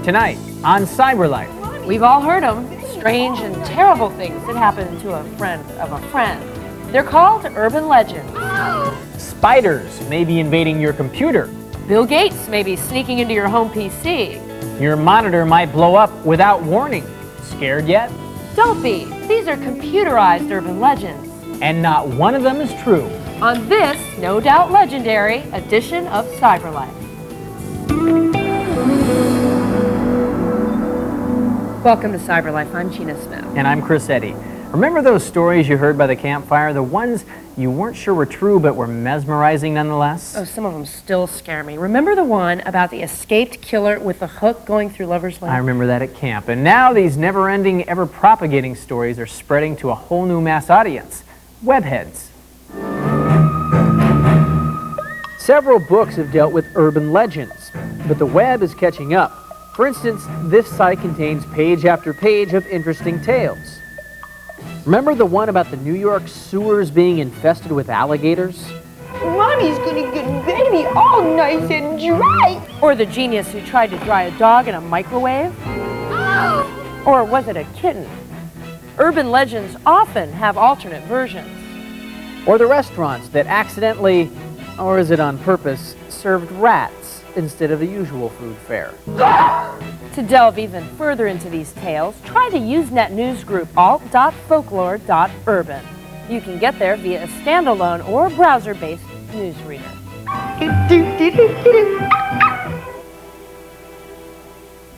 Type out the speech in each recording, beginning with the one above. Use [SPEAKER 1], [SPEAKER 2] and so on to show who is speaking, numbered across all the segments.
[SPEAKER 1] Tonight on Cyberlife.
[SPEAKER 2] We've all heard them. Strange and terrible things that happen to a friend of a friend. They're called urban legends.
[SPEAKER 1] Spiders may be invading your computer.
[SPEAKER 2] Bill Gates may be sneaking into your home PC.
[SPEAKER 1] Your monitor might blow up without warning. Scared yet?
[SPEAKER 2] Don't be. These are computerized urban legends.
[SPEAKER 1] And not one of them is true.
[SPEAKER 2] On this, no doubt legendary, edition of Cyberlife. Welcome to Cyberlife. I'm Gina Smith.
[SPEAKER 1] And I'm Chris Eddy. Remember those stories you heard by the campfire? The ones you weren't sure were true but were mesmerizing nonetheless?
[SPEAKER 2] Oh, some of them still scare me. Remember the one about the escaped killer with the hook going through Lover's Lane?
[SPEAKER 1] I remember that at camp. And now these never-ending, ever-propagating stories are spreading to a whole new mass audience. Webheads. Several books have dealt with urban legends, but the web is catching up. For instance, this site contains page after page of interesting tales. Remember the one about the New York sewers being infested with alligators?
[SPEAKER 3] Mommy's gonna get baby all nice and dry.
[SPEAKER 2] Or the genius who tried to dry a dog in a microwave? Or was it a kitten? Urban legends often have alternate versions.
[SPEAKER 1] Or the restaurants that accidentally, or is it on purpose, served rats instead of the usual food fare.
[SPEAKER 2] To delve even further into these tales, try the Usenet news group alt.folklore.urban. You can get there via a standalone or browser-based newsreader.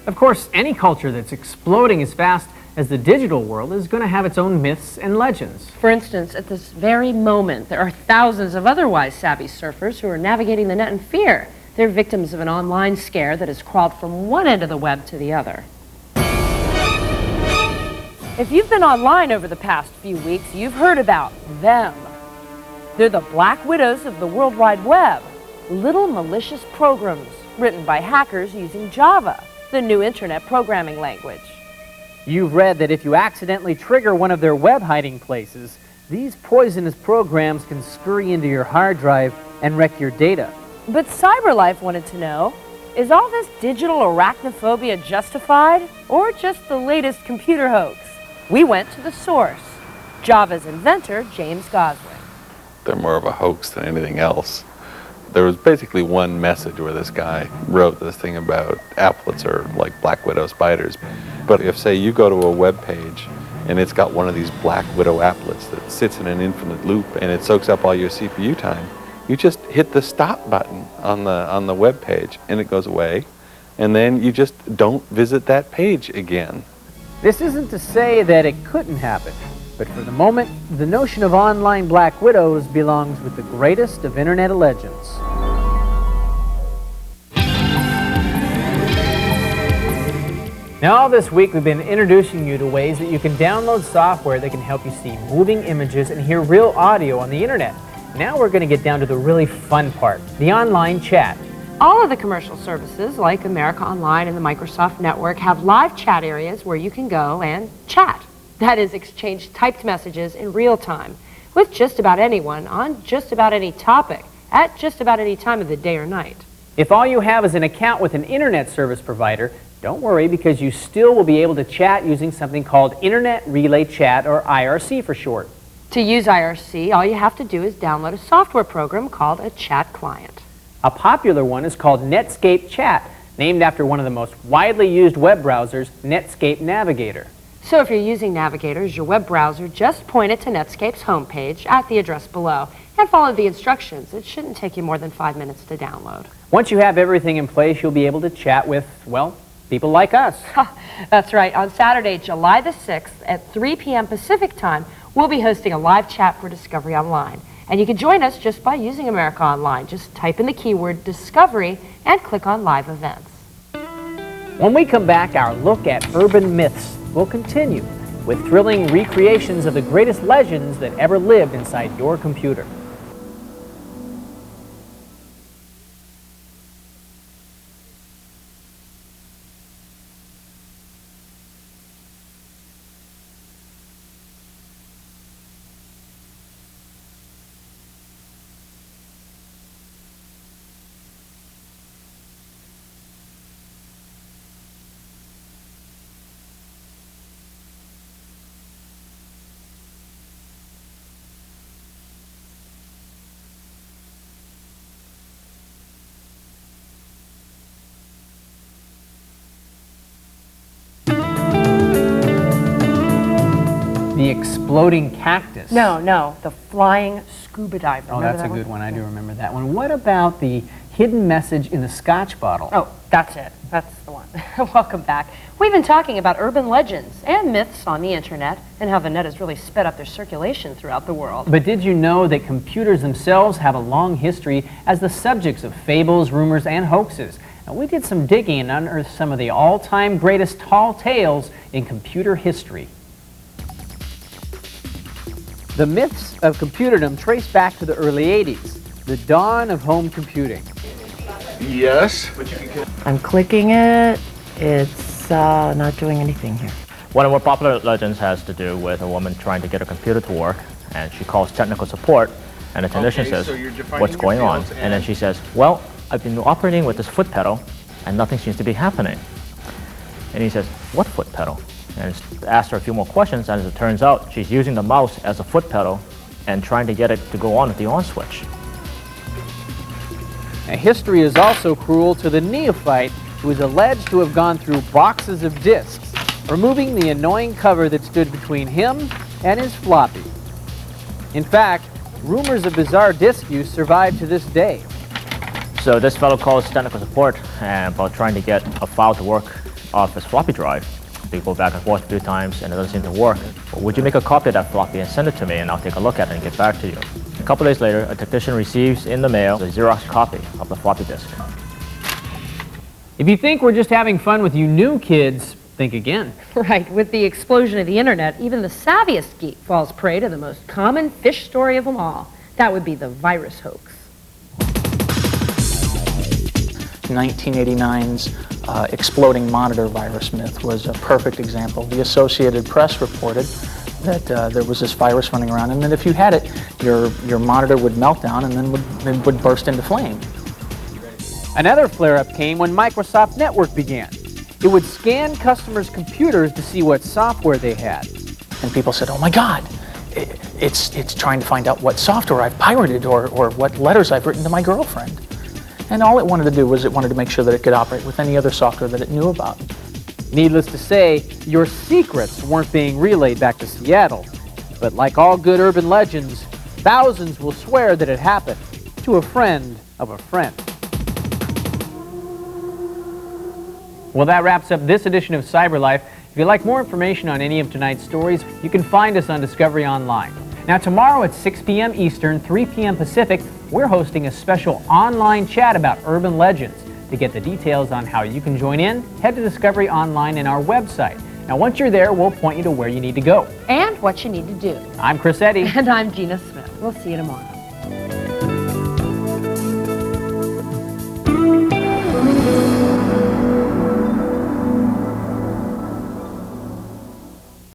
[SPEAKER 1] Of course, any culture that's exploding as fast as the digital world is going to have its own myths and legends.
[SPEAKER 2] For instance, at this very moment, there are thousands of otherwise savvy surfers who are navigating the net in fear. They're victims of an online scare that has crawled from one end of the web to the other. If you've been online over the past few weeks, you've heard about them. They're the Black Widows of the World Wide Web, little malicious programs written by hackers using Java, the new internet programming language.
[SPEAKER 1] You've read that if you accidentally trigger one of their web hiding places, these poisonous programs can scurry into your hard drive and wreck your data.
[SPEAKER 2] But Cyberlife wanted to know, is all this digital arachnophobia justified, or just the latest computer hoax? We went to the source, Java's inventor, James Gosling.
[SPEAKER 4] They're more of a hoax than anything else. There was basically one message where this guy wrote this thing about applets are like black widow spiders. But if, say, you go to a web page and it's got one of these black widow applets that sits in an infinite loop and it soaks up all your CPU time, you just hit the stop button on the web page and it goes away, and then you just don't visit that page again.
[SPEAKER 1] This isn't to say that it couldn't happen, but for the moment, the notion of online black widows belongs with the greatest of internet legends. Now, all this week we've been introducing you to ways that you can download software that can help you see moving images and hear real audio on the internet. Now we're going to get down to the really fun part, the online chat.
[SPEAKER 2] All of the commercial services, like America Online and the Microsoft Network, have live chat areas where you can go and chat. That is, exchange typed messages in real time with just about anyone on just about any topic at just about any time of the day or night.
[SPEAKER 1] If all you have is an account with an internet service provider, don't worry, because you still will be able to chat using something called Internet Relay Chat, or IRC for short.
[SPEAKER 2] To use IRC, all you have to do is download a software program called a chat client.
[SPEAKER 1] A popular one is called Netscape Chat, named after one of the most widely used web browsers, Netscape Navigator.
[SPEAKER 2] So if you're using Navigators, your web browser, just point it to Netscape's homepage at the address below and follow the instructions. It shouldn't take you more than 5 minutes to download.
[SPEAKER 1] Once you have everything in place, you'll be able to chat with, well, people like us.
[SPEAKER 2] That's right. On Saturday, July the 6th at 3 p.m. Pacific time, we'll be hosting a live chat for Discovery Online. And you can join us just by using America Online. Just type in the keyword Discovery and click on Live Events.
[SPEAKER 1] When we come back, our look at urban myths will continue with thrilling recreations of the greatest legends that ever lived inside your computer. The exploding cactus.
[SPEAKER 2] No, the flying scuba diver.
[SPEAKER 1] Oh,
[SPEAKER 2] Remember
[SPEAKER 1] that's a
[SPEAKER 2] that
[SPEAKER 1] good one. I do remember that one. What about the hidden message in the Scotch bottle?
[SPEAKER 2] Oh, that's it. That's the one. Welcome back. We've been talking about urban legends and myths on the internet and how the net has really sped up their circulation throughout the world.
[SPEAKER 1] But did you know that computers themselves have a long history as the subjects of fables, rumors, and hoaxes? Now, we did some digging and unearthed some of the all-time greatest tall tales in computer history. The myths of computerdom trace back to the early 80s, the dawn of home computing.
[SPEAKER 5] Yes.
[SPEAKER 6] I'm clicking it. It's not doing anything here.
[SPEAKER 7] One of the more popular legends has to do with a woman trying to get her computer to work, and she calls technical support, and the technician says, "What's going on?" And then she says, "Well, I've been operating with this foot pedal, and nothing seems to be happening." And he says, "What foot pedal?" And asked her a few more questions, and as it turns out, she's using the mouse as a foot pedal and trying to get it to go on with the on switch.
[SPEAKER 1] Now, history is also cruel to the neophyte who is alleged to have gone through boxes of discs, removing the annoying cover that stood between him and his floppy. In fact, rumors of bizarre disk use survive to this day.
[SPEAKER 7] So this fellow calls technical support about trying to get a file to work off his floppy drive. They go back and forth a few times and it doesn't seem to work. Well, would you make a copy of that floppy and send it to me, and I'll take a look at it and get back to you. A couple days later, a technician receives in the mail a Xerox copy of the floppy disk.
[SPEAKER 1] If you think we're just having fun with you new kids, think again.
[SPEAKER 2] Right, with the explosion of the internet, even the savviest geek falls prey to the most common fish story of them all. That would be the virus hoax.
[SPEAKER 8] 1989's exploding monitor virus myth was a perfect example. The Associated Press reported that there was this virus running around, and that if you had it, your monitor would melt down and then would burst into flame.
[SPEAKER 1] Another flare-up came when Microsoft Network began. It would scan customers' computers to see what software they had.
[SPEAKER 8] And people said, "Oh my God, it's trying to find out what software I've pirated or what letters I've written to my girlfriend." And all it wanted to do was it wanted to make sure that it could operate with any other software that it knew about.
[SPEAKER 1] Needless to say, your secrets weren't being relayed back to Seattle. But like all good urban legends, thousands will swear that it happened to a friend of a friend. Well, that wraps up this edition of Cyberlife. If you'd like more information on any of tonight's stories, you can find us on Discovery Online. Now, tomorrow at 6 p.m. Eastern, 3 p.m. Pacific, we're hosting a special online chat about urban legends. To get the details on how you can join in, head to Discovery Online and our website. Now, once you're there, we'll point you to where you need to go.
[SPEAKER 2] And what you need to do.
[SPEAKER 1] I'm Chris Eddy.
[SPEAKER 2] And I'm Gina Smith. We'll see you tomorrow.